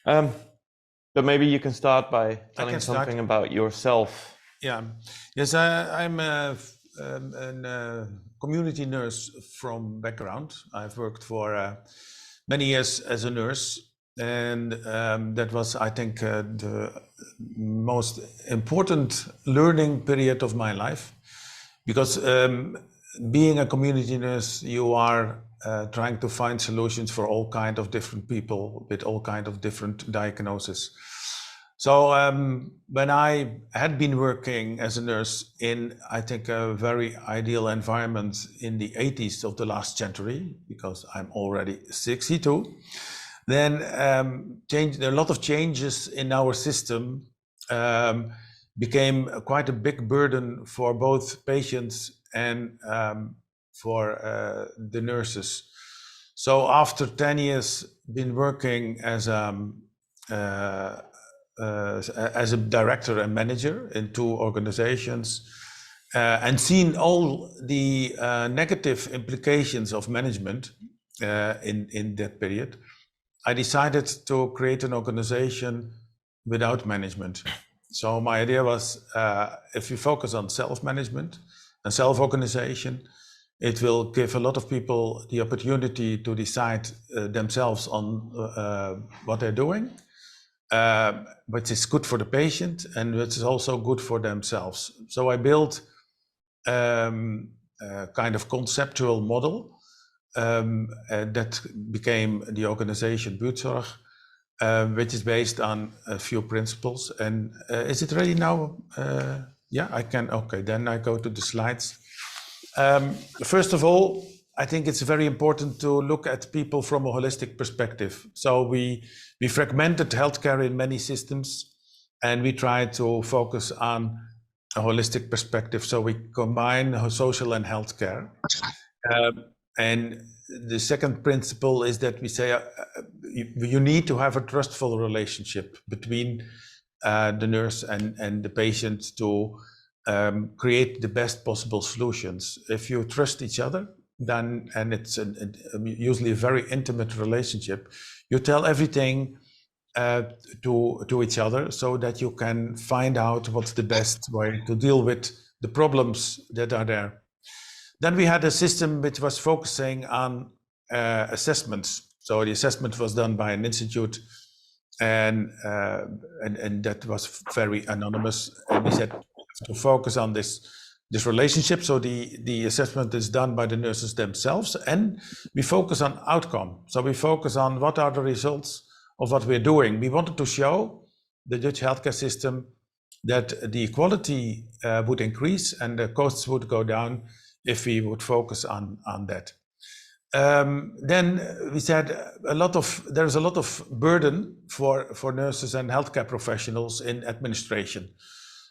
But maybe you can start by telling something about yourself. Yeah. Yes, I'm a community nurse from background. I've worked for many years as a nurse, and that was, I think, the most important learning period of my life, because being a community nurse, you are trying to find solutions for all kinds of different people with all kinds of different diagnoses. So when I had been working as a nurse in, I think, a very ideal environment in the 80s of the last century, because I'm already 62, then a lot of changes in our system became quite a big burden for both patients and for the nurses. So after 10 years been working as a director and manager in 2 organizations, and seen all the negative implications of management in that period, I decided to create an organization without management. So my idea was, if you focus on self-management and self-organization, it will give a lot of people the opportunity to decide themselves on what they're doing, which is good for the patient and which is also good for themselves. So I built a kind of conceptual model that became the organization Buurtzorg, which is based on a few principles. And is it ready now? Yeah, I can. Okay, then I go to the slides. First of all, I think it's very important to look at people from a holistic perspective. So we fragmented healthcare in many systems, and we try to focus on a holistic perspective. So we combine social and healthcare. And the second principle is that we say you need to have a trustful relationship between the nurse and the patient to create the best possible solutions. If you trust each other, then, and it's usually a very intimate relationship, you tell everything to each other so that you can find out what's the best way to deal with the problems that are there. Then we had a system which was focusing on assessments. So the assessment was done by an institute, and that was very anonymous. And we said to focus on this relationship. So the assessment is done by the nurses themselves, and we focus on outcome. So we focus on what are the results of what we're doing. We wanted to show the Dutch healthcare system that the quality would increase and the costs would go down if we would focus on that. Then we said there's a lot of burden for nurses and healthcare professionals in administration.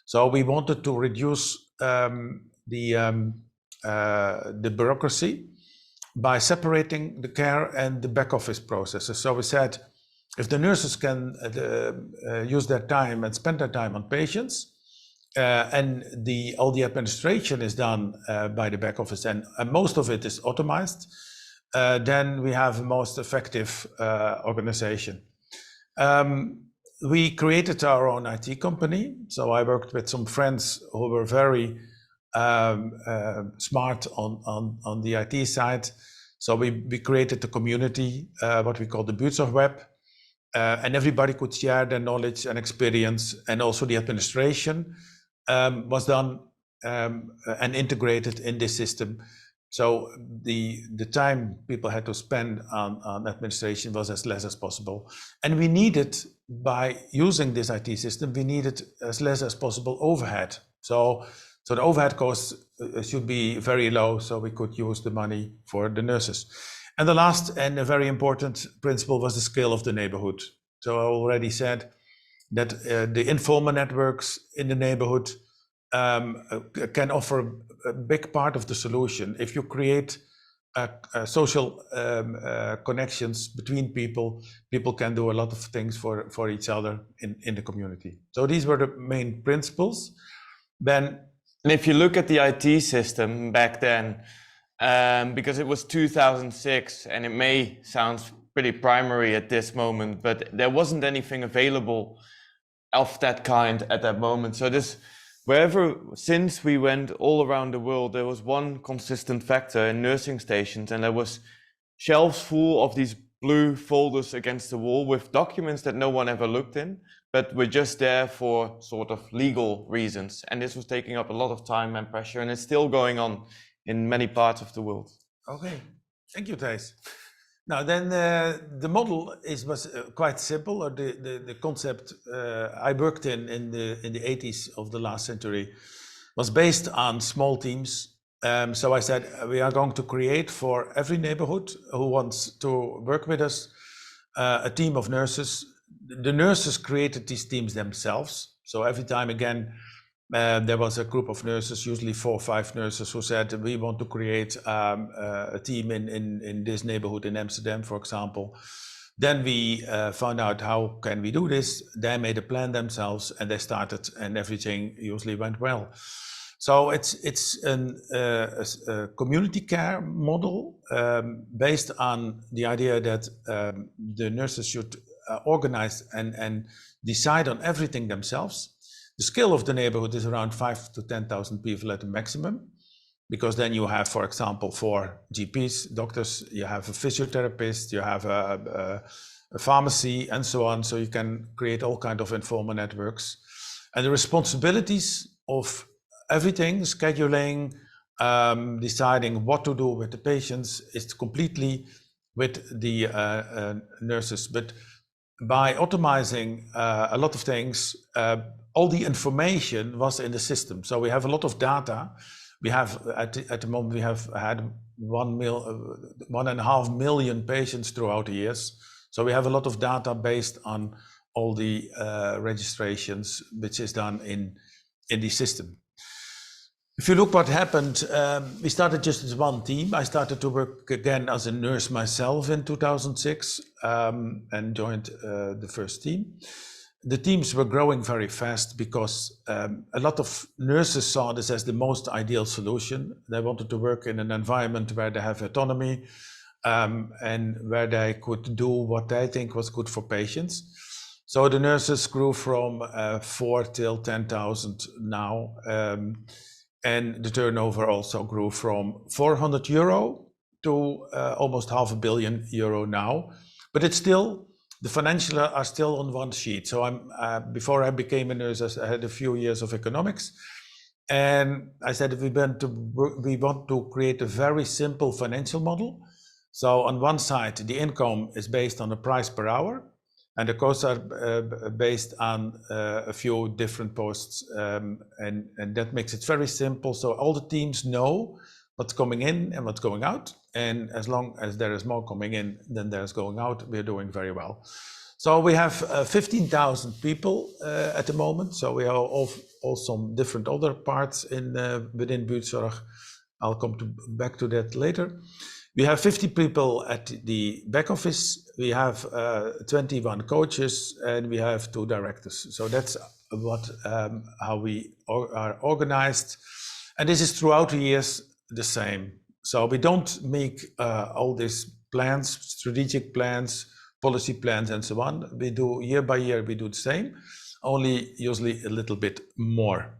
So we wanted to reduce the bureaucracy by separating the care and the back office processes. So we said, if the nurses can use their time and spend their time on patients, and all the administration is done by the back office, and most of it is automized, then we have a most effective organization. We created our own IT company. So I worked with some friends who were very smart on the IT side. So we created a community, what we call the Buurtzorg Web, and everybody could share their knowledge and experience, and also the administration was done and integrated in this system. So the time people had to spend on administration was as less as possible. And we needed, by using this IT system, we needed as less as possible overhead. So the overhead costs should be very low, so we could use the money for the nurses. And the last and a very important principle was the scale of the neighborhood. So I already said that the informal networks in the neighborhood can offer a big part of the solution. If you create social connections between people, people can do a lot of things for each other in the community. So these were the main principles. Then, and if you look at the IT system back then, because it was 2006, and it may sound pretty primary at this moment, but there wasn't anything available of that kind at that moment. So since we went all around the world, there was one consistent factor in nursing stations, and there was shelves full of these blue folders against the wall with documents that no one ever looked in, but were just there for sort of legal reasons. And this was taking up a lot of time and pressure, and it's still going on in many parts of the world. Okay, thank you, Thijs. Now then, the model was quite simple. Or the concept I worked in the 80s of the last century was based on small teams. So I said we are going to create for every neighborhood who wants to work with us a team of nurses. The nurses created these teams themselves. So every time again. There was a group of nurses, usually 4 or 5 nurses, who said, we want to create a team in this neighborhood in Amsterdam, for example. Then we found out how can we do this. They made a plan themselves and they started, and everything usually went well. So it's a community care model based on the idea that the nurses should organize and decide on everything themselves. The scale of the neighborhood is around 5,000 to 10,000 people at the maximum, because then you have, for example, 4 GPs, doctors, you have a physiotherapist, you have a pharmacy, and so on. So you can create all kinds of informal networks. And the responsibilities of everything, scheduling, deciding what to do with the patients, is completely with the nurses. But by automizing a lot of things, all the information was in the system. So we have a lot of data. We have, at the moment, we have had 1.5 million patients throughout the years. So we have a lot of data based on all the registrations, which is done in the system. If you look what happened, we started just as one team. I started to work again as a nurse myself in 2006 and joined the first team. The teams were growing very fast because a lot of nurses saw this as the most ideal solution. They wanted to work in an environment where they have autonomy and where they could do what they think was good for patients. So the nurses grew from 4 till 10,000 now. And the turnover also grew from €400 to almost €500 million now. But it's still, the financials are still on one sheet. So before I became a nurse, I had a few years of economics. And I said, we want to create a very simple financial model. So on one side, the income is based on the price per hour. And the costs are based on a few different posts, and that makes it very simple. So all the teams know what's coming in and what's going out. And as long as there is more coming in than there's going out, we're doing very well. So we have 15,000 people at the moment. So we have all some different other parts within buurtzorg. I'll come back to that later. We have 50 people at the back office. We have 21 coaches, and we have 2 directors. So that's how we are organized. And this is throughout the years the same. So we don't make all these plans, strategic plans, policy plans, and so on. We do year by year, we do the same, only usually a little bit more.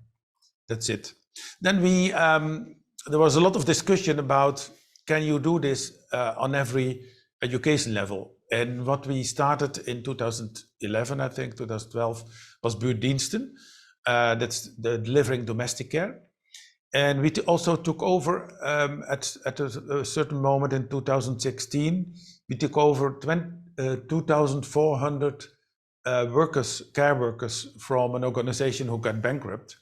That's it. Then there was a lot of discussion about, can you do this on every education level? And what we started in 2011, I think, 2012, was buurtdiensten. That's the delivering domestic care. And we also took over at a certain moment in 2016, we took over 2,400 care workers from an organization who got bankrupt.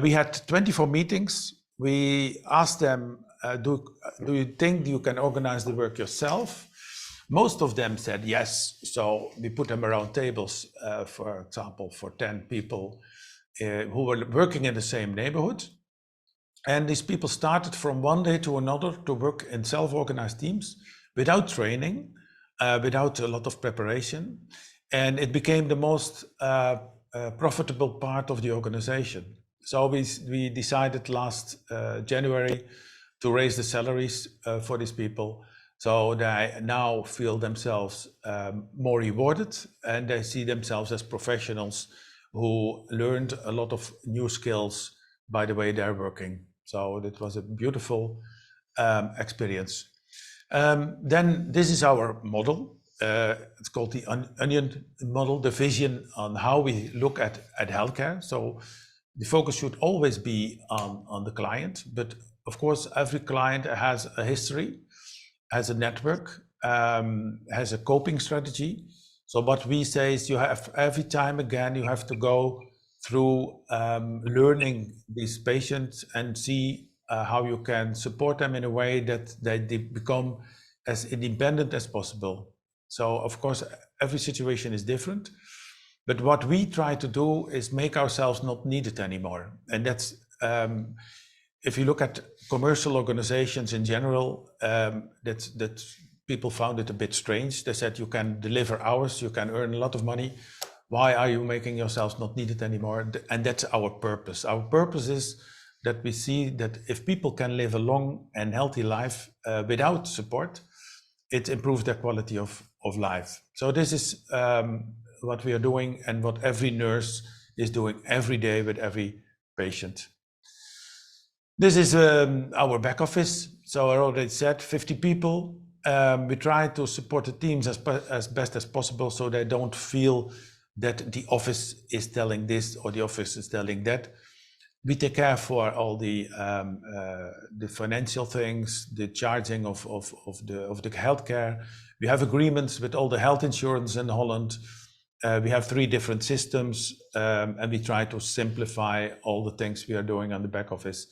We had 24 meetings. We asked them, do you think you can organize the work yourself? Most of them said yes. So we put them around tables, for example, for 10 people who were working in the same neighborhood. And these people started from one day to another to work in self-organized teams without training, without a lot of preparation. And it became the most profitable part of the organization. So we decided last January to raise the salaries for these people. So they now feel themselves more rewarded, and they see themselves as professionals who learned a lot of new skills by the way they're working. So it was a beautiful experience. Then this is our model. It's called the onion model, the vision on how we look at healthcare. So the focus should always be on the client, but of course every client has a history, has a network, has a coping strategy. So what we say is you have every time again, you have to go through learning these patients and see how you can support them in a way that they become as independent as possible. So of course, every situation is different, but what we try to do is make ourselves not needed anymore. And that's, if you look at commercial organizations in general, that people found it a bit strange. They said you can deliver hours, you can earn a lot of money. Why are you making yourselves not needed anymore? And that's our purpose. Our purpose is that we see that if people can live a long and healthy life without support, it improves their quality of life. So this is what we are doing and what every nurse is doing every day with every patient. This is our back office. So I already said 50 people. We try to support the teams as best as possible so they don't feel that the office is telling this or the office is telling that. We take care for all the financial things, the charging of the healthcare. We have agreements with all the health insurance in Holland. We have 3 different systems, and we try to simplify all the things we are doing on the back office.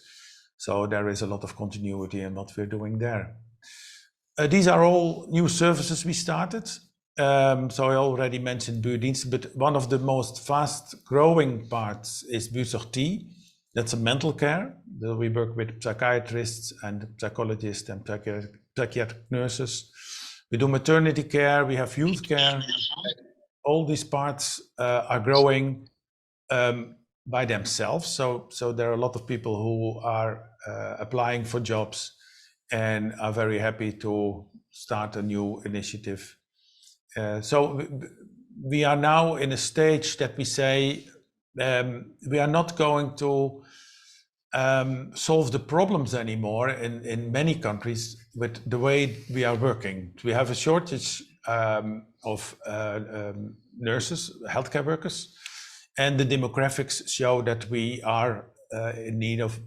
So there is a lot of continuity in what we're doing there. These are all new services we started. So I already mentioned buurtdiensten, but one of the most fast growing parts is buurtzorg. That's a mental care. We work with psychiatrists and psychologists and psychiatric nurses. We do maternity care, we have youth care. All these parts are growing by themselves. So there are a lot of people who are applying for jobs and are very happy to start a new initiative. So we are now in a stage that we say we are not going to solve the problems anymore in many countries with the way we are working. We have a shortage of nurses, healthcare workers, and the demographics show that we are in need of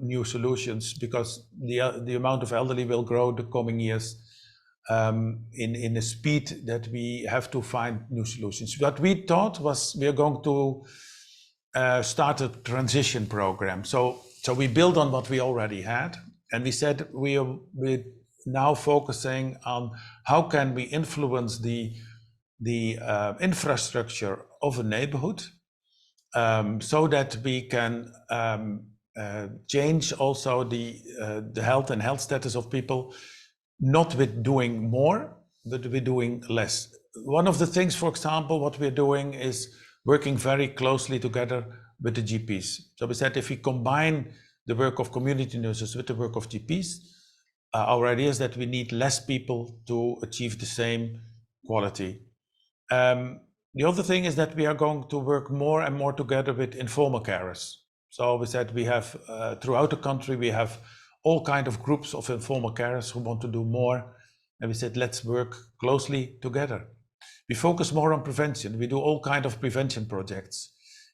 new solutions because the amount of elderly will grow the coming years in a speed that we have to find new solutions. What we thought was we are going to start a transition program. So we build on what we already had, and we said we're now focusing on how can we influence the infrastructure of a neighborhood so that we can change also the health and health status of people, not with doing more, but with doing less. One of the things, for example, what we're doing is working very closely together with the GPs. So we said if we combine the work of community nurses with the work of GPs, our idea is that we need less people to achieve the same quality. The other thing is that we are going to work more and more together with informal carers. So we said we have, throughout the country, we have all kinds of groups of informal carers who want to do more. And we said, let's work closely together. We focus more on prevention. We do all kinds of prevention projects.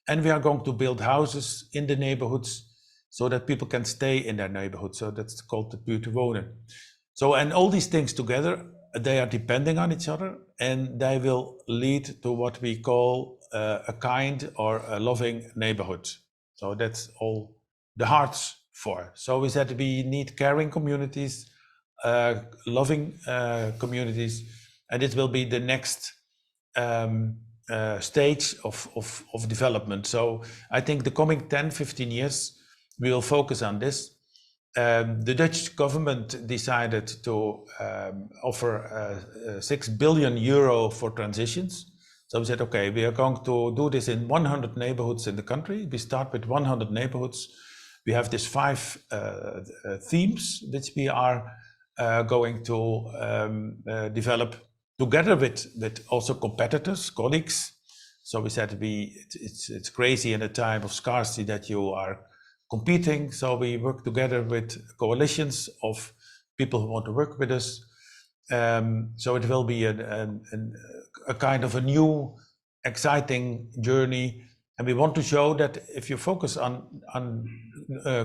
And we are going to build houses in the neighborhoods so that people can stay in their neighborhood. So that's called the buurt te wonen. So, and all these things together, they are depending on each other, and they will lead to what we call a kind or a loving neighborhood. So that's all the hearts for. So we said we need caring communities, loving communities, and it will be the next stage of development. So I think the coming 10, 15 years, we will focus on this. The Dutch government decided to offer 6 billion euro for transitions. So we said, okay, we are going to do this in 100 neighborhoods in the country. We start with 100 neighborhoods. We have these 5 themes which we are going to develop together with also competitors, colleagues. So we said it's crazy in a time of scarcity that you are competing. So we work together with coalitions of people who want to work with us. So it will be a kind of a new, exciting journey. And we want to show that if you focus on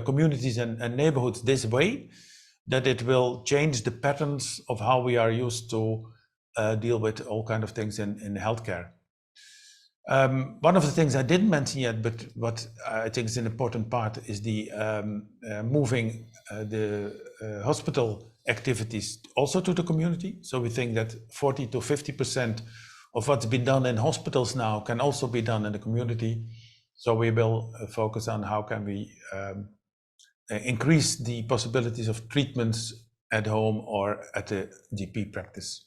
communities and neighborhoods this way, that it will change the patterns of how we are used to deal with all kinds of things in healthcare. One of the things I didn't mention yet, but what I think is an important part, is the moving the hospital activities also to the community. So we think that 40 to 50% of what's been done in hospitals now can also be done in the community. So we will focus on how can we increase the possibilities of treatments at home or at the GP practice.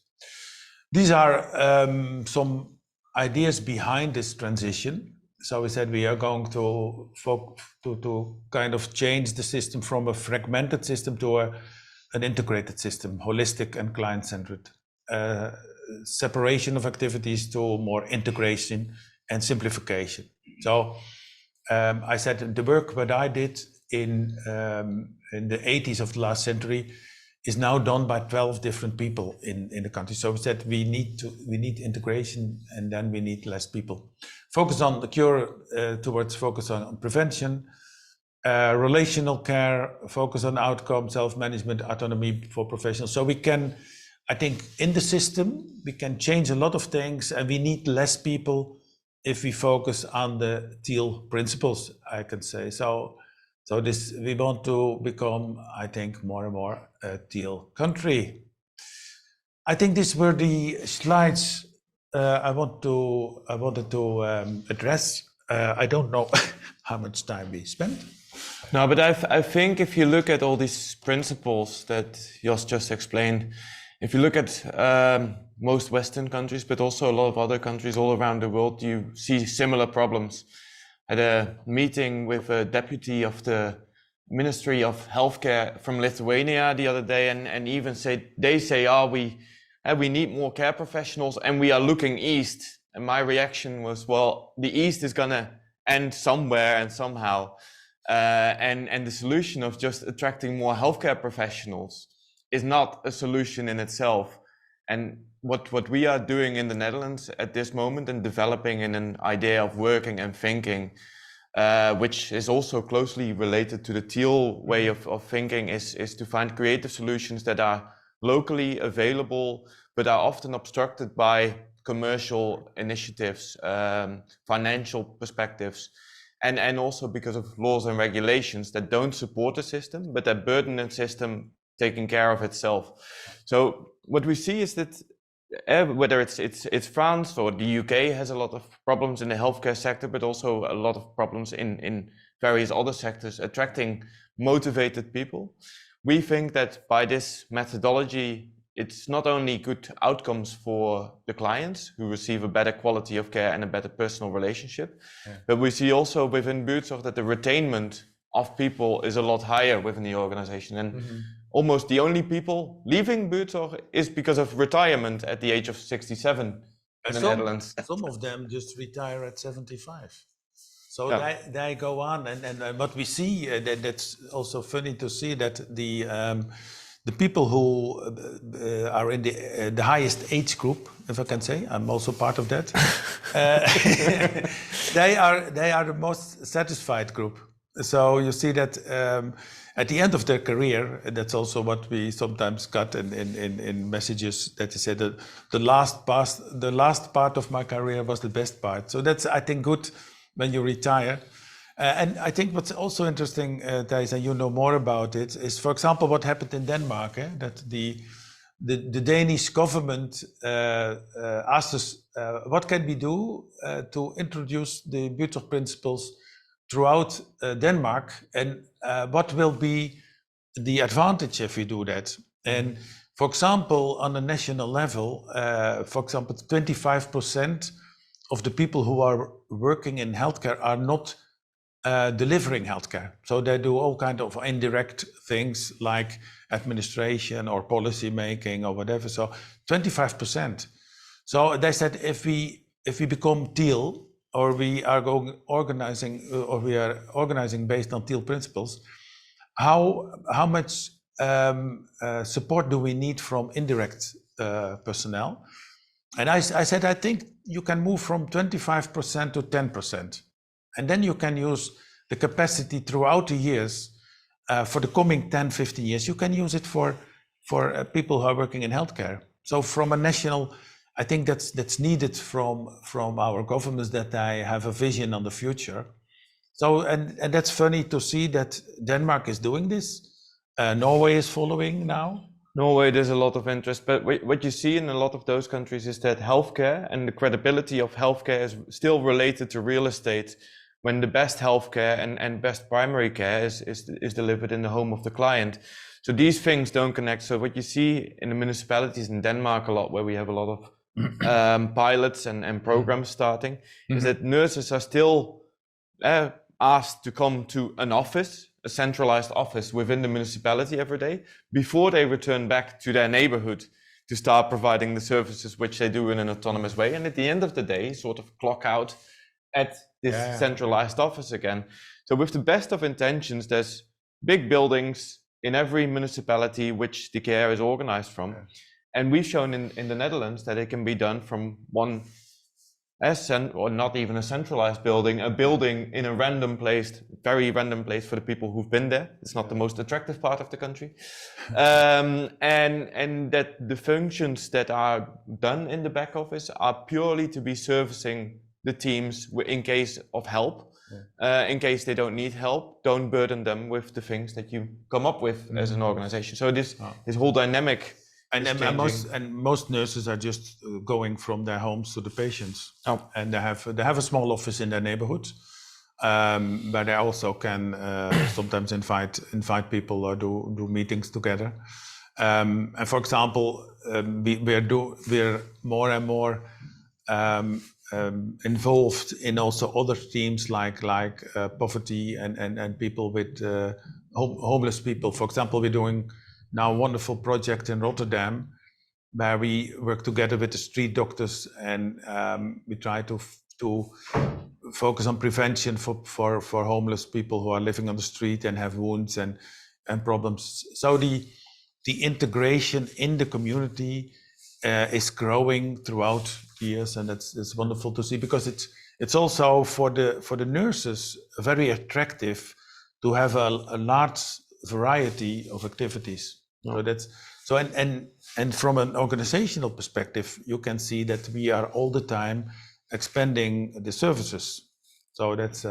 These are some ideas behind this transition. So we said we are going to kind of change the system from a fragmented system to an integrated system, holistic and client-centered. Separation of activities to more integration and simplification. So I said the work that I did in the 80s of the last century is now done by 12 different people in the country. So we said we need integration, and then we need less people. Focus on the cure towards focus on prevention, relational care, focus on outcome, self-management, autonomy for professionals. So we can, I think, in the system, we can change a lot of things, and we need less people if we focus on the teal principles, I can say. So this, we want to become, I think, more and more a teal country. I think these were the slides I wanted to address. I don't know how much time we spent. No, but I think if you look at all these principles that Jos just explained, if you look at most Western countries, but also a lot of other countries all around the world, you see similar problems. I had a meeting with a deputy of the Ministry of Healthcare from Lithuania the other day, and even they say, oh, we need more care professionals and we are looking east. And my reaction was, well, the east is gonna end somewhere and somehow. And the solution of just attracting more healthcare professionals is not a solution in itself. And what we are doing in the Netherlands at this moment and developing in an idea of working and thinking, which is also closely related to the teal way of thinking, is to find creative solutions that are locally available, but are often obstructed by commercial initiatives, financial perspectives, and also because of laws and regulations that don't support the system, but that burden the system taking care of itself. So what we see is that whether it's France or the UK has a lot of problems in the healthcare sector, but also a lot of problems in various other sectors attracting motivated people. We think that by this methodology, it's not only good outcomes for the clients who receive a better quality of care and a better personal relationship, but we see also within Buurtzorg that the retainment of people is a lot higher within the organization. And almost the only people leaving Buurtzorg is because of retirement at the age of 67 in the Netherlands. Some of them just retire at 75. So they go on, and what we see, that's also funny to see that the people who are in the highest age group, if I can say, I'm also part of that. They are the most satisfied group. So you see that at the end of their career, and that's also what we sometimes got in messages, that they said that the last part of my career was the best part. So that's, I think, good when you retire. And I think what's also interesting, Thijs, and you know more about it, is, for example, what happened in Denmark, that the Danish government asked us, what can we do to introduce the Buurtzorg principles throughout Denmark, and what will be the advantage if we do that? And for example, on a national level, for example, 25% of the people who are working in healthcare are not delivering healthcare. So they do all kind of indirect things like administration or policy making or whatever. So 25%. So they said if we become teal, or we are organizing based on teal principles, how much support do we need from indirect personnel? And I said, I think you can move from 25% to 10%. And then you can use the capacity throughout the years for the coming 10, 15 years. You can use it for people who are working in healthcare. So from a national, I think that's needed from our governments, that they have a vision on the future. So, and that's funny to see that Denmark is doing this. Norway is following now. Norway, there's a lot of interest, but what you see in a lot of those countries is that healthcare and the credibility of healthcare is still related to real estate, when the best healthcare and best primary care is delivered in the home of the client. So these things don't connect. So what you see in the municipalities in Denmark a lot, where we have a lot of pilots and programs starting, is that nurses are still asked to come to an office, a centralized office within the municipality every day, before they return back to their neighborhood to start providing the services which they do in an autonomous way. And at the end of the day, sort of clock out at this centralized office again. So with the best of intentions, there's big buildings in every municipality which the care is organized from. And we've shown in the Netherlands that it can be done from one, or not even a centralized building, a building in a random place, very random place for the people who've been there. It's not the most attractive part of the country. And that the functions that are done in the back office are purely to be servicing the teams in case of help. In case they don't need help, don't burden them with the things that you come up with as an organization. So this whole dynamic. And most nurses are just going from their homes to the patients, and they have a small office in their neighborhood, but they also can sometimes invite people or do meetings together. And for example, we're more and more involved in also other teams like poverty and people with homeless people. For example, we're doing now a wonderful project in Rotterdam, where we work together with the street doctors, and we try to focus on prevention for homeless people who are living on the street and have wounds and problems. So the integration in the community is growing throughout years, and it's wonderful to see, because it's also for the nurses very attractive to have a large variety of activities. So and from an organizational perspective, you can see that we are all the time expanding the services. So that's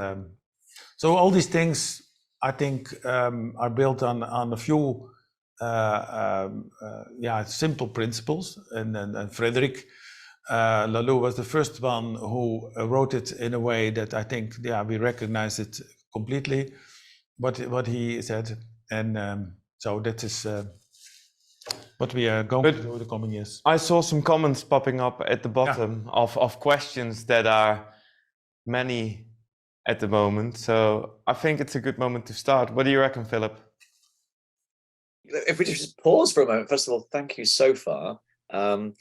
so all these things, I think, are built on a few simple principles. And Frederick Laloux was the first one who wrote it in a way that I think we recognize it completely, what he said. And so that is what we are going to do in the coming years. I saw some comments popping up at the bottom of questions that are many at the moment. So I think it's a good moment to start. What do you reckon, Philip? If we just pause for a moment, first of all, thank you so far. And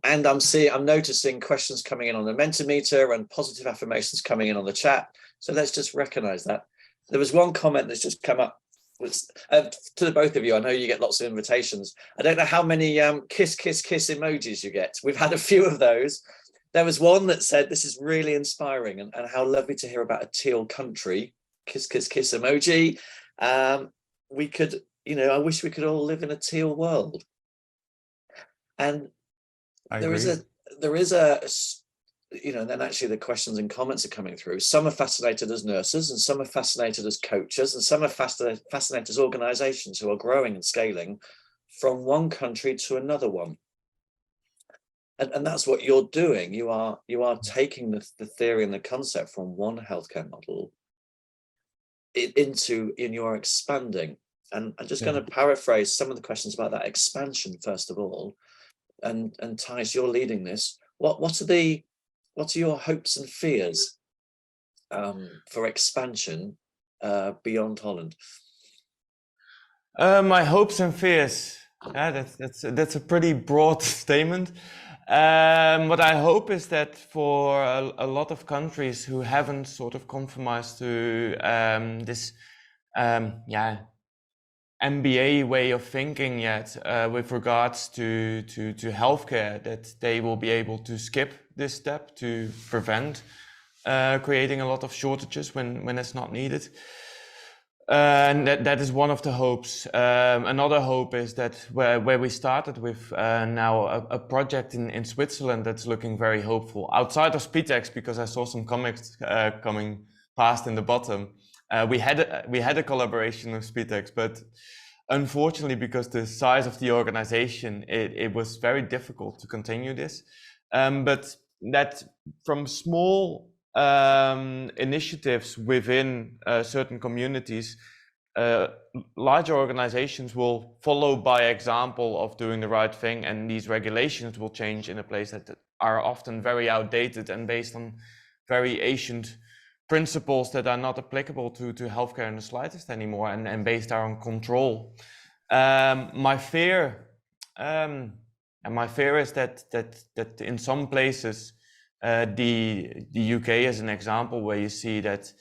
I'm noticing questions coming in on the Mentimeter and positive affirmations coming in on the chat. So let's just recognize that. There was one comment that's just come up. To the both of you, I know you get lots of invitations. I don't know how many kiss emojis you get. We've had a few of those. There was one that said, "This is really inspiring, and how lovely to hear about a teal country." Kiss emoji. We could, I wish we could all live in a teal world. And there is a then actually the questions and comments are coming through. Some are fascinated as nurses, and some are fascinated as coaches, and some are fascinated as organizations who are growing and scaling from one country to another one. And that's what you're doing. You are taking the theory and the concept from one healthcare model and you're expanding. And I'm just going to paraphrase some of the questions about that expansion, first of all. And Thijs, you're leading this. What are your hopes and fears for expansion beyond Holland? My hopes and fears. Yeah, that's a pretty broad statement. What I hope is that for a lot of countries who haven't sort of conformized to this MBA way of thinking yet with regards to healthcare, that they will be able to skip this step to prevent creating a lot of shortages when it's not needed. And that is one of the hopes. Another hope is that where we started with now a project in Switzerland that's looking very hopeful outside of SpeedX, because I saw some comments coming past in the bottom. We had a collaboration with SpeedX, but unfortunately, because the size of the organization, it was very difficult to continue this. But that from small initiatives within certain communities, larger organizations will follow by example of doing the right thing, and these regulations will change in a place that are often very outdated and based on very ancient principles that are not applicable to healthcare in the slightest anymore, and based on control. My fear is that in some places, the UK is an example where you see that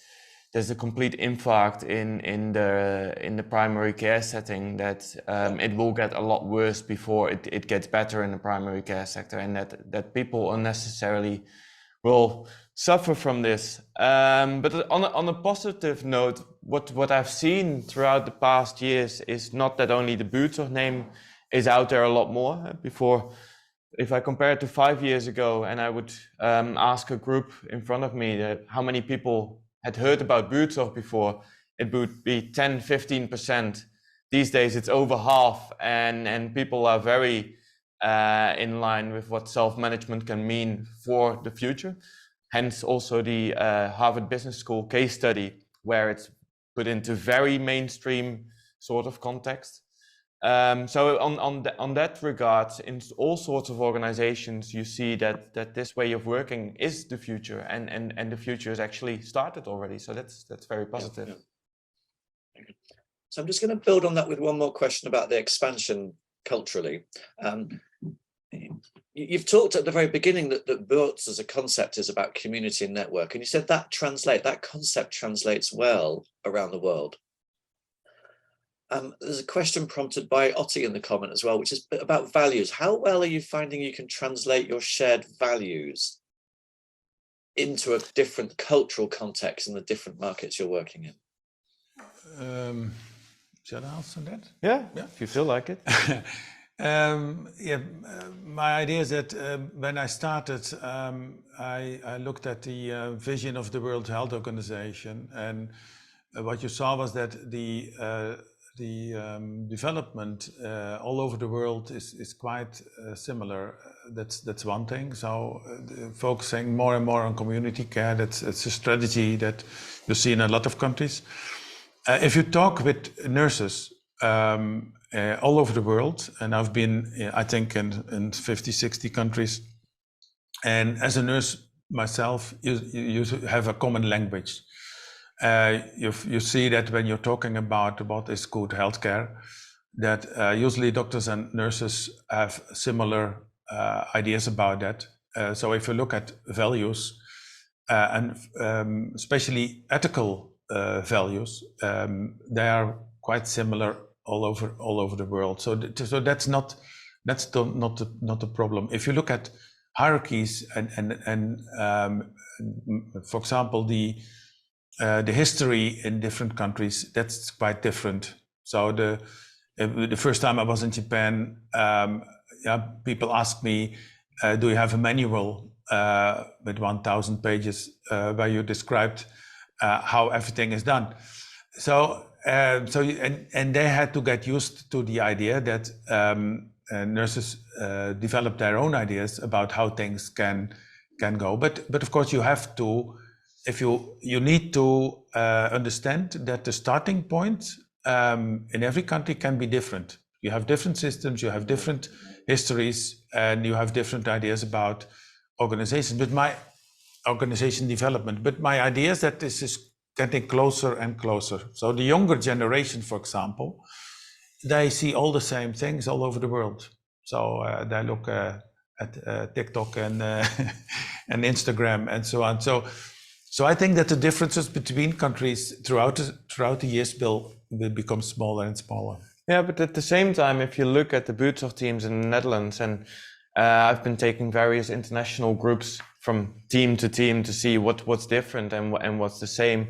there's a complete infarct in the primary care setting, that it will get a lot worse before it gets better in the primary care sector, and that people unnecessarily will suffer from this. But on a positive note, what I've seen throughout the past years is not that only the Buurtzorg name is out there a lot more. Before, if I compare it to 5 years ago, and I would ask a group in front of me that how many people had heard about Buurtzorg before, it would be 10-15%. These days it's over half, and people are very in line with what self-management can mean for the future. Hence also the Harvard Business School case study, where it's put into very mainstream sort of context. So on that regard, in all sorts of organizations, you see that this way of working is the future, and the future has actually started already. So that's very positive. Yeah. So I'm just going to build on that with one more question about the expansion culturally. You've talked at the very beginning that Buurtzorg as a concept is about community and network, and you said that concept translates well around the world. There's a question prompted by Otti in the comment as well, which is about values. How well are you finding you can translate your shared values into a different cultural context in the different markets you're working in? Shall I answer that? Yeah, if you feel like it. My idea is that when I started, I looked at the vision of the World Health Organization, and what you saw was that the development all over the world is quite similar. That's one thing. So focusing more and more on community care, it's a strategy that you see in a lot of countries. If you talk with nurses all over the world, and I've been, I think, in 50, 60 countries, and as a nurse myself, you have a common language. You see that when you're talking about what is good healthcare, that usually doctors and nurses have similar ideas about that. So if you look at values, and especially ethical values, they are quite similar all over the world. So that's not a problem. If you look at hierarchies and for example, the history in different countries, that's quite different. So the first time I was in Japan, people asked me, do you have a manual with 1,000 pages where you described how everything is done? So they had to get used to the idea that nurses develop their own ideas about how things can go. But of course you have to, if you need to understand that the starting point in every country can be different. You have different systems, you have different histories, and you have different ideas about organization. But my organization development. But my idea is that this is getting closer and closer. So the younger generation, for example, they see all the same things all over the world. So they look at TikTok and and Instagram and so on. So I think that the differences between countries throughout the years will become smaller and smaller. Yeah, but at the same time, if you look at the Buurtzorg teams in the Netherlands, and I've been taking various international groups from team to team to see what's different and what's the same.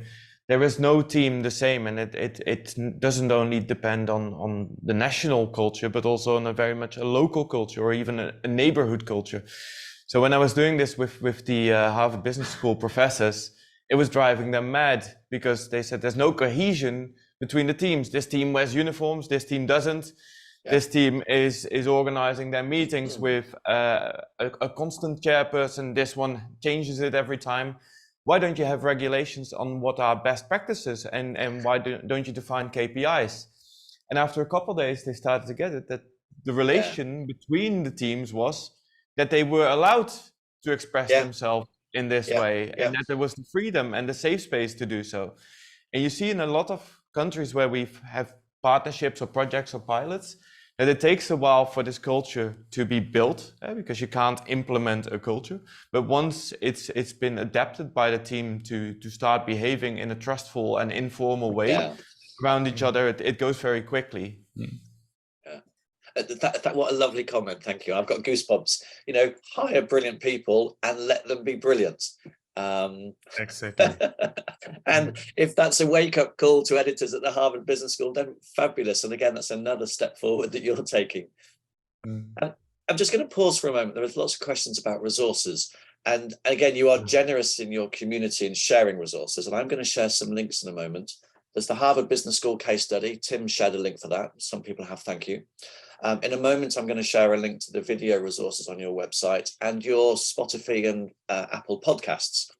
There is no team the same, and it doesn't only depend on the national culture, but also on a very much a local culture or even a neighborhood culture. So when I was doing this with the Harvard Business School professors, it was driving them mad because they said there's no cohesion between the teams. This team wears uniforms, this team doesn't. Yeah. This team is organizing their meetings with a constant chairperson. This one changes it every time. Why don't you have regulations on what are best practices, and why don't you define KPIs? And after a couple of days, they started to get it, that the relation between the teams was that they were allowed to express themselves in this way, and that there was the freedom and the safe space to do so. And you see in a lot of countries where we have partnerships or projects or pilots, that it takes a while for this culture to be built, because you can't implement a culture. But once it's been adapted by the team to start behaving in a trustful and informal way around each other, it goes very quickly. What a lovely comment. Thank you. I've got goosebumps. You know, hire brilliant people and let them be brilliant. Exactly. And if that's a wake-up call to editors at the Harvard Business School, then fabulous. And again, that's another step forward that you're taking. And I'm just going to pause for a moment. There was lots of questions about resources. And again, you are generous in your community in sharing resources. And I'm going to share some links in a moment. There's the Harvard Business School case study. Tim shared a link for that. Some people have, thank you. In a moment, I'm going to share a link to the video resources on your website and your Spotify and Apple podcasts.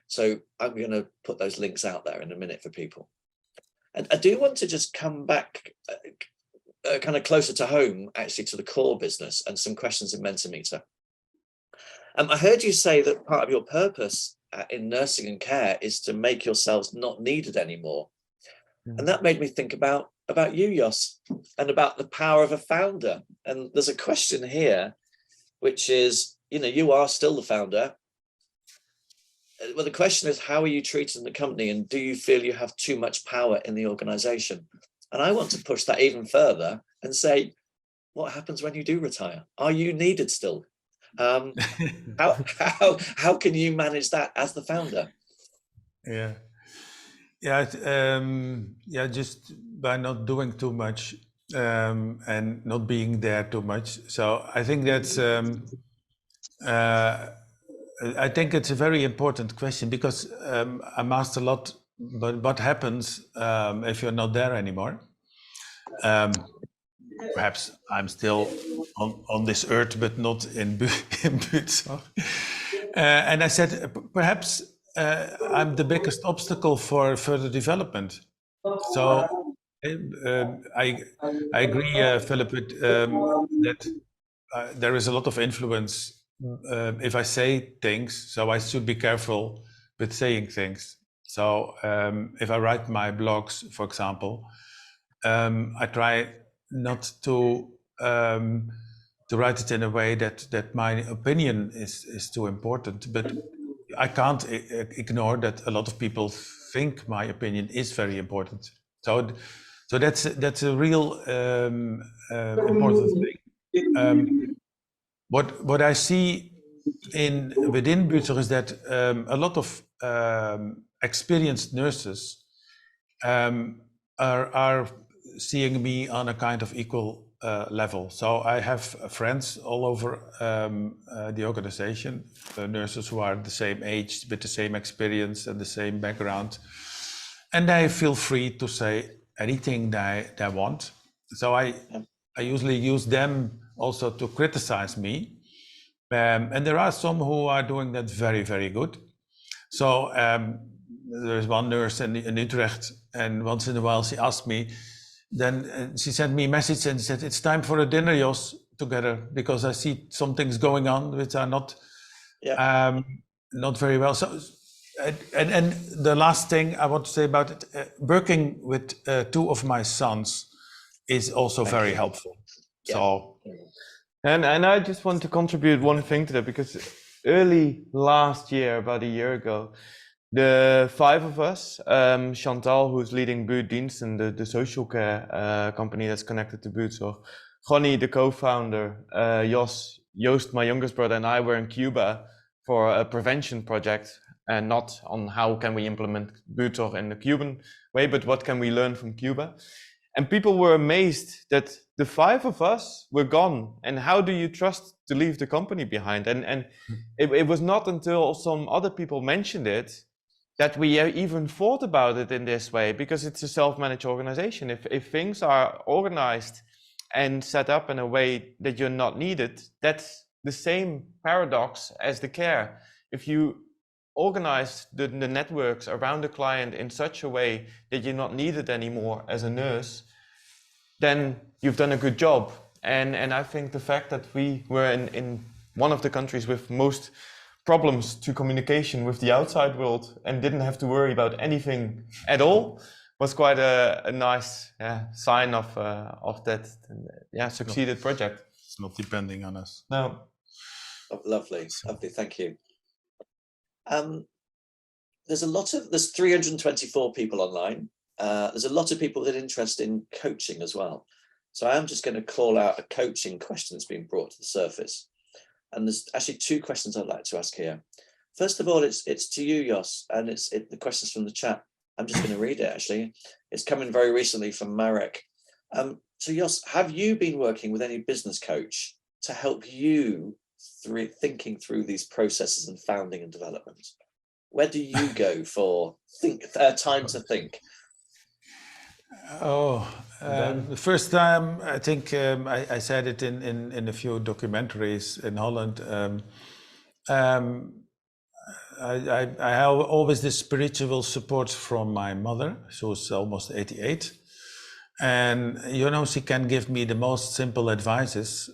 So I'm going to put those links out there in a minute for people. And I do want to just come back kind of closer to home, actually, to the core business and some questions in Mentimeter. I heard you say that part of your purpose in nursing and care is to make yourselves not needed anymore. And that made me think about you, Jos, and about the power of a founder. And there's a question here, which is, you know, you are still the founder. Well, the question is, how are you treated in the company? And do you feel you have too much power in the organization? And I want to push that even further and say, what happens when you do retire? Are you needed still? How can you manage that as the founder? Just by not doing too much and not being there too much. So I think that's I think it's a very important question, because I'm asked a lot, but what happens if you're not there anymore? Perhaps I'm still on this earth, but not in Buurtzorg. And I said, perhaps I'm the biggest obstacle for further development. So I agree, Philip, that there is a lot of influence if I say things, so I should be careful with saying things. So if I write my blogs, for example, I try not to write it in a way that my opinion is too important, but I can't ignore that a lot of people think my opinion is very important. So that's a real important thing. What I see within Buurtzorg is that a lot of experienced nurses are seeing me on a kind of equal level. So I have friends all over the organization, nurses who are the same age, with the same experience and the same background, and they feel free to say anything they want. So I usually use them also to criticize me, and there are some who are doing that very, very good. So there's one nurse in Utrecht, and once in a while she asked me, then she sent me a message and said, it's time for a dinner, Jos, together, because I see some things going on which are not very well. So And the last thing I want to say about it, working with two of my sons is also very helpful. Yeah. So, And I just want to contribute one thing to that, because early last year, about a year ago, the five of us, Chantal, who's leading Buurtdiensten, the social care company that's connected to Buurtzorg, Gonnie, the co-founder, Joost, my youngest brother, and I were in Cuba for a prevention project, and not on how can we implement Buurtzorg in the Cuban way, but what can we learn from Cuba. And people were amazed that the five of us were gone. And how do you trust to leave the company behind? And it was not until some other people mentioned it that we even thought about it in this way, because it's a self-managed organization. If things are organized and set up in a way that you're not needed, that's the same paradox as the care. If you organize the networks around the client in such a way that you're not needed anymore as a nurse, then you've done a good job. And I think the fact that we were in one of the countries with most problems to communication with the outside world and didn't have to worry about anything at all was quite a nice sign of that succeeded project. it's not depending on us. No. Oh, lovely, thank you. There's 324 people online. There's a lot of people with an interest in coaching as well. So I am just going to call out a coaching question that's been brought to the surface. And there's actually two questions I'd like to ask here. First of all, it's to you, Jos, and the question's from the chat. I'm just going to read it, actually. It's coming very recently from Marek. So Jos, have you been working with any business coach to help you thinking through these processes and founding and development? Where do you go for time to think? The first time, I think I said it in a few documentaries in Holland. I have always this spiritual support from my mother. She was almost 88. And, you know, she can give me the most simple advices,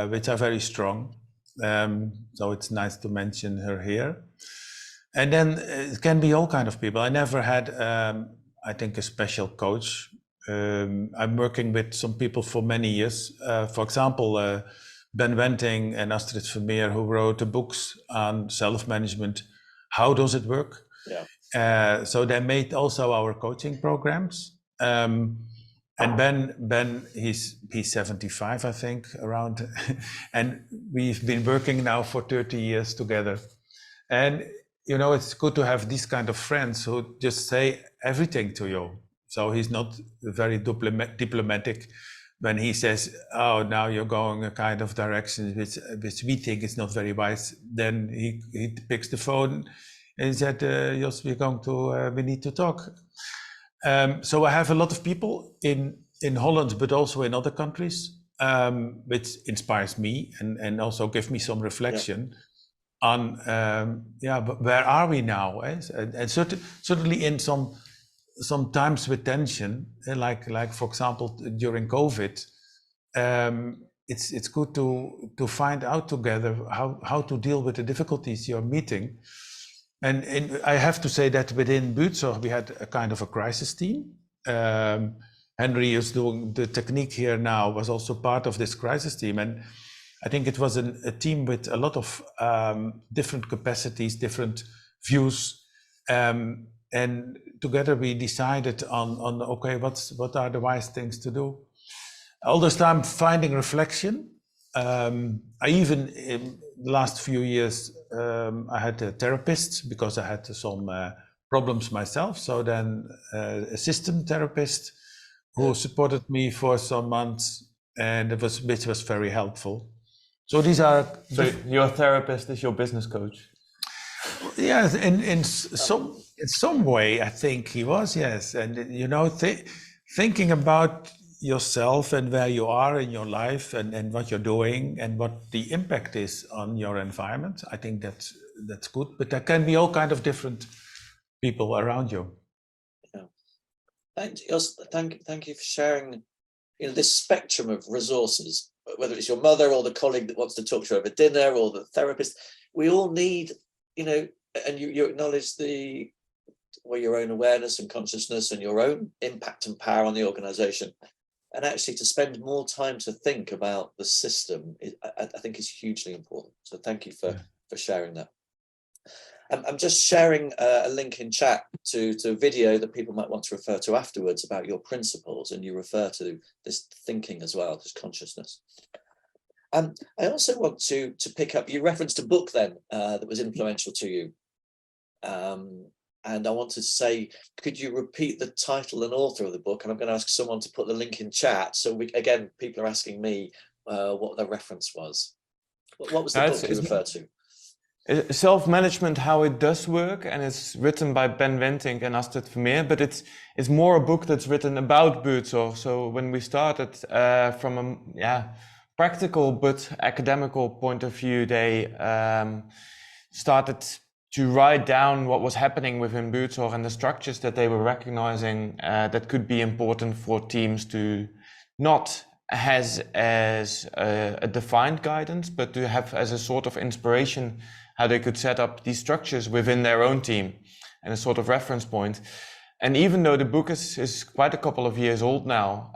which are very strong. So it's nice to mention her here. And then it can be all kind of people. I never had, I think, a special coach. I'm working with some people for many years. For example, Ben Wenting and Astrid Vermeer, who wrote the books on self-management. How does it work? Yeah. So they made also our coaching programs. And Ben, he's 75, I think, around. And we've been working now for 30 years together. And, you know, it's good to have these kind of friends who just say everything to you. So he's not very diplomatic when he says, oh, now you're going a kind of direction which we think is not very wise. Then he picks the phone and he said, Jos, we need to talk. So I have a lot of people in Holland, but also in other countries, which inspires me and also give me some reflection on, but where are we now? Eh? And certainly in some times with tension, like for example, during COVID, it's good to find out together how to deal with the difficulties you're meeting. And I have to say that within Buurtzorg, we had a kind of a crisis team. Henry is doing the technique here now, was also part of this crisis team. And I think it was a team with a lot of different capacities, different views. And together we decided on okay, what are the wise things to do? All this time finding reflection. I even, in the last few years, I had a therapist because I had some problems myself. So then a system therapist who supported me for some months, and which was very helpful. So these are... So your therapist is your business coach? Yes, in some way, I think he was, yes. And, you know, thinking about yourself and where you are in your life and what you're doing and what the impact is on your environment, I think that's good. But there can be all kinds of different people around you. Yeah. Thank you for sharing, you know, this spectrum of resources, whether it's your mother or the colleague that wants to talk to you over dinner or the therapist. We all need, you know, and you acknowledge your own awareness and consciousness and your own impact and power on the organization, and actually to spend more time to think about the system, I think is hugely important. So thank you for sharing that. I'm just sharing a link in chat to a video that people might want to refer to afterwards about your principles, and you refer to this thinking as well, this consciousness. I also want to pick up, you referenced a book then that was influential to you. And I want to say, could you repeat the title and author of the book? And I'm going to ask someone to put the link in chat. So again, people are asking me what the reference was. What was the book you referred to? Self-management, how it does work, and it's written by Ben Wenting and Astrid Vermeer, but it's more a book that's written about Buurtzorg. So when we started from a practical but academical point of view, they started to write down what was happening within Buurtzorg and the structures that they were recognizing that could be important for teams to not has as a defined guidance, but to have as a sort of inspiration how they could set up these structures within their own team and a sort of reference point. And even though the book is quite a couple of years old now,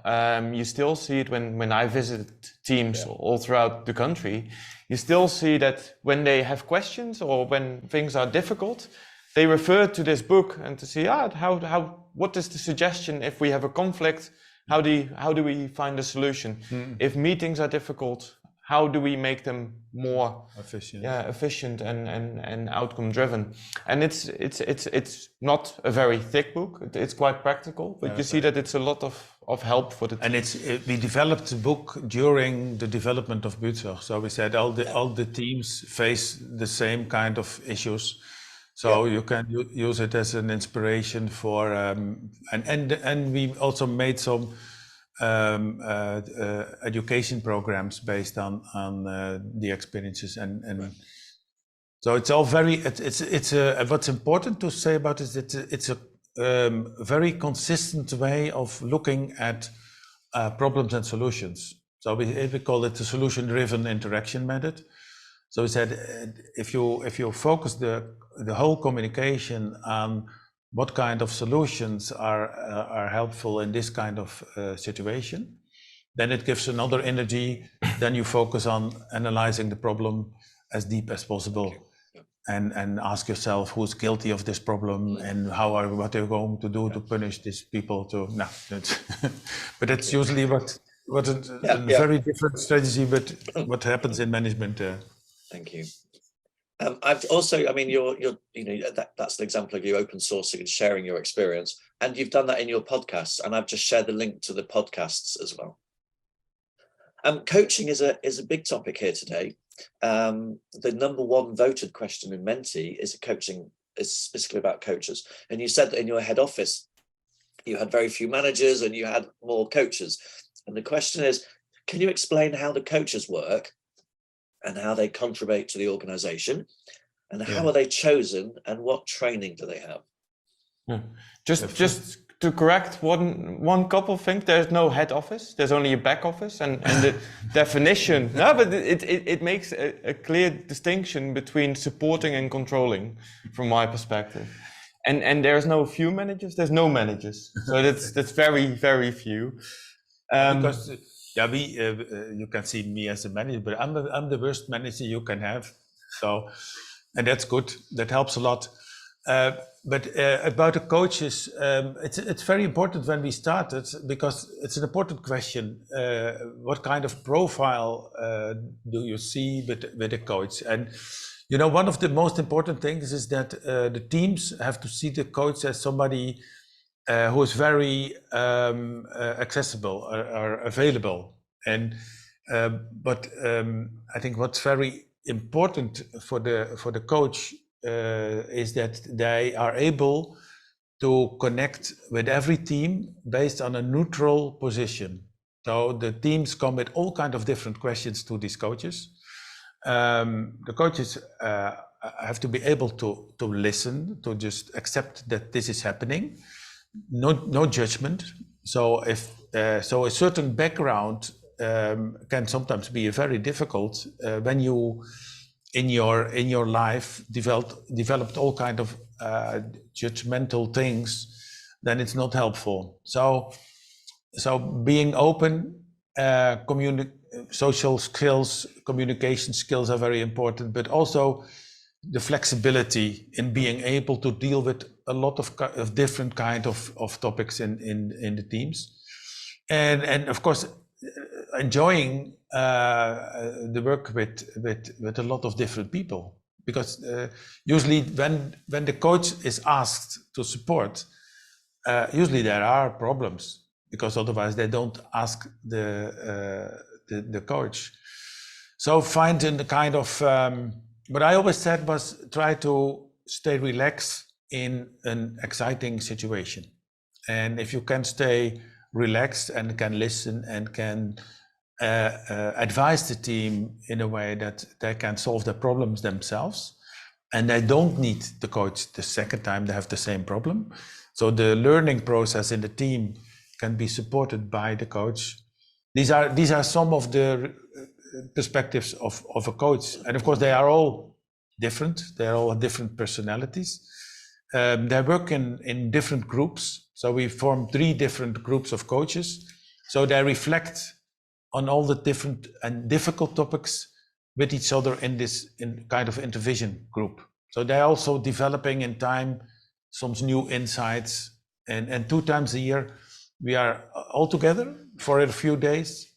you still see it when I visit teams all throughout the country. You still see that when they have questions or when things are difficult, they refer to this book and to see what is the suggestion if we have a conflict, how do we find a solution? If meetings are difficult, how do we make them more efficient and outcome driven? And it's not a very thick book. It's quite practical, but you see that it's a lot of help for the team. And we developed the book during the development of Buurtzorg. So we said all the teams face the same kind of issues. So you can use it as an inspiration for and we also made some education programs based on the experiences and so it's all very what's important to say about it is it's a very consistent way of looking at problems and solutions. So we call it the solution-driven interaction method. So we said if you focus the whole communication on what kind of solutions are helpful in this kind of situation, then it gives another energy. Then you focus on analyzing the problem as deep as possible, and ask yourself who's guilty of this problem and what are you going to do to punish these people. But it's usually what a very different strategy, but what happens in management. Thank you. I've also, I mean, that's an example of you open sourcing and sharing your experience, and you've done that in your podcasts, and I've just shared the link to the podcasts as well. Coaching is a big topic here today. The number one voted question in Menti is specifically about coaches, and you said that in your head office you had very few managers and you had more coaches, and the question is, can you explain how the coaches work and how they contribute to the organization, and how are they chosen, and what training do they have? Just to correct one couple of things, there's no head office, there's only a back office, and the definition, but it makes a clear distinction between supporting and controlling from my perspective. And there's no few managers, there's no managers. So that's very, very few. Because you can see me as a manager, but I'm the worst manager you can have. So, and that's good. That helps a lot. But about the coaches, it's very important when we started, because it's an important question. What kind of profile do you see with a coach? And one of the most important things is that the teams have to see the coach as somebody who is very accessible or available. And but I think what's very important for the coach is that they are able to connect with every team based on a neutral position. So the teams come with all kinds of different questions to these coaches. The coaches have to be able to listen, to just accept that this is happening. No judgment. So a certain background can sometimes be very difficult when you in your life developed all kind of judgmental things, then it's not helpful. So being open, social skills, communication skills are very important, but also the flexibility in being able to deal with a lot of different kind of topics in the teams, and of course enjoying the work with a lot of different people, because usually when the coach is asked to support, usually there are problems, because otherwise they don't ask the coach. So finding the kind of what I always said was try to stay relaxed in an exciting situation, and if you can stay relaxed and can listen and can advise the team in a way that they can solve their problems themselves, and they don't need the coach the second time they have the same problem. So the learning process in the team can be supported by the coach. These are some of the perspectives of a coach, and of course they are all different. They all have different personalities. They work in different groups. So we form 3 different groups of coaches. So they reflect on all the different and difficult topics with each other in kind of intervision group. So they're also developing in time some new insights. And 2 times a year we are all together for a few days,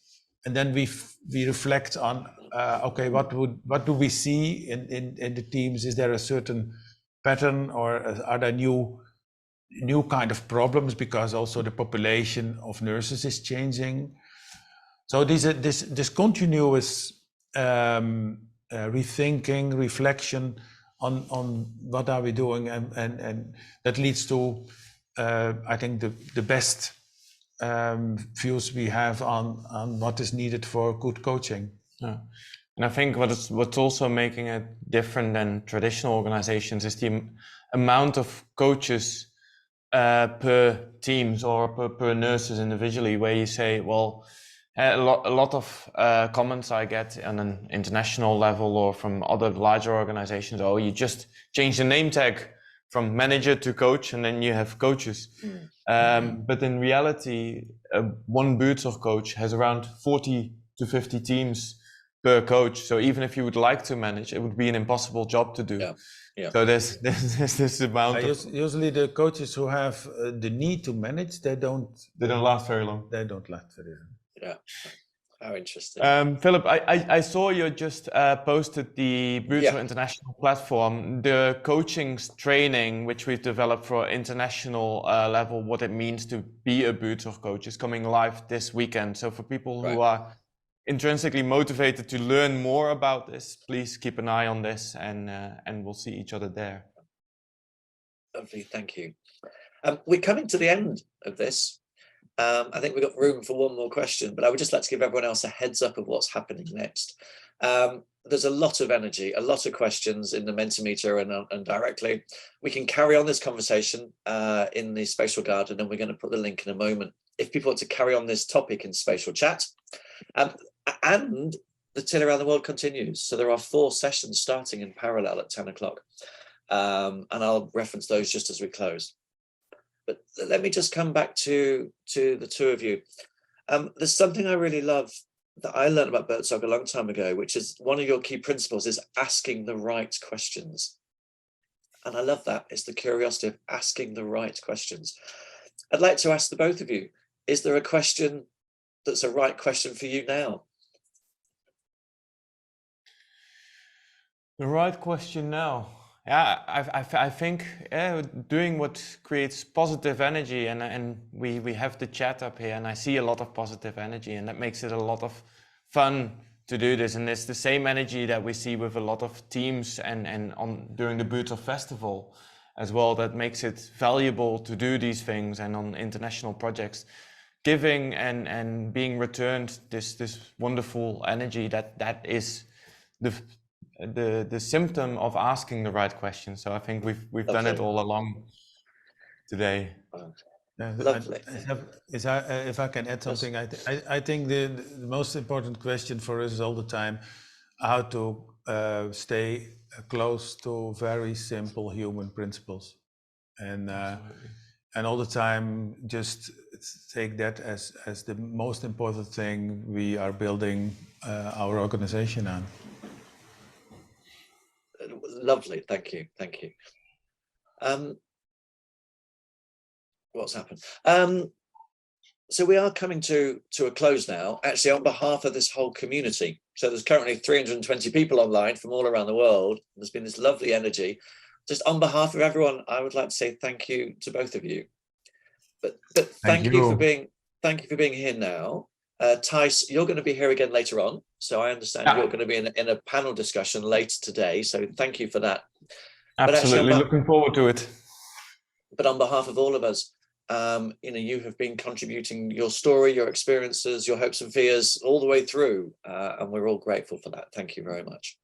and then we reflect on okay, what do we see in the teams? Is there a certain pattern, or are there new kind of problems, because also the population of nurses is changing? So this continuous rethinking, reflection on what are we doing, and that leads to I think the best views we have on what is needed for good coaching. Yeah. And I think what's also making it different than traditional organizations is the amount of coaches per teams or per nurses individually, where you say, well, a lot of comments I get on an international level or from other larger organizations, oh, you just change the name tag from manager to coach and then you have coaches. But in reality, one Buurtzorg coach has around 40 to 50 teams per coach. So even if you would like to manage, it would be an impossible job to do. Yeah. Yeah. So there's this amount of... Usually the coaches who have the need to manage, they don't last very long. They don't last very long. Yeah. How interesting. Philip, I saw you just posted the Buurtzorg International platform, the coaching training, which we've developed for international level, what it means to be a Buurtzorg coach, is coming live this weekend. So for people who are intrinsically motivated to learn more about this, please keep an eye on this, and we'll see each other there. Lovely, thank you. We're coming to the end of this. I think we've got room for one more question, but I would just like to give everyone else a heads up of what's happening next. There's a lot of energy, a lot of questions in the Mentimeter and directly. We can carry on this conversation in the Spatial Garden, and we're going to put the link in a moment. If people want to carry on this topic in Spatial Chat, and the Till Around the World continues. So there are 4 sessions starting in parallel at 10 o'clock. And I'll reference those just as we close. But let me just come back to the 2 of you. There's something I really love that I learned about Buurtzorg a long time ago, which is one of your key principles is asking the right questions. And I love that. It's the curiosity of asking the right questions. I'd like to ask the both of you, is there a question that's a right question for you now? The right question now. Yeah, I think doing what creates positive energy, and we have the chat up here, and I see a lot of positive energy, and that makes it a lot of fun to do this. And it's the same energy that we see with a lot of teams and during the Buurtzorg Festival as well, that makes it valuable to do these things, and on international projects, giving and being returned this wonderful energy that is the symptom of asking the right question. So I think we've done it all along today. Lovely. If I can add something, I think the most important question for us is all the time how to stay close to very simple human principles, and all the time just take that as the most important thing we are building our organization on. Lovely, thank you. What's happened? So we are coming to a close now, actually on behalf of this whole community. So there's currently 320 people online from all around the world. There's been this lovely energy. Just on behalf of everyone, I would like to say thank you to both of you. But thank you for being here now. Thijs, you're going to be here again later on. So I understand you're going to be in a panel discussion later today. So thank you for that. Absolutely, looking forward to it. But on behalf of all of us, you have been contributing your story, your experiences, your hopes and fears all the way through, and we're all grateful for that. Thank you very much.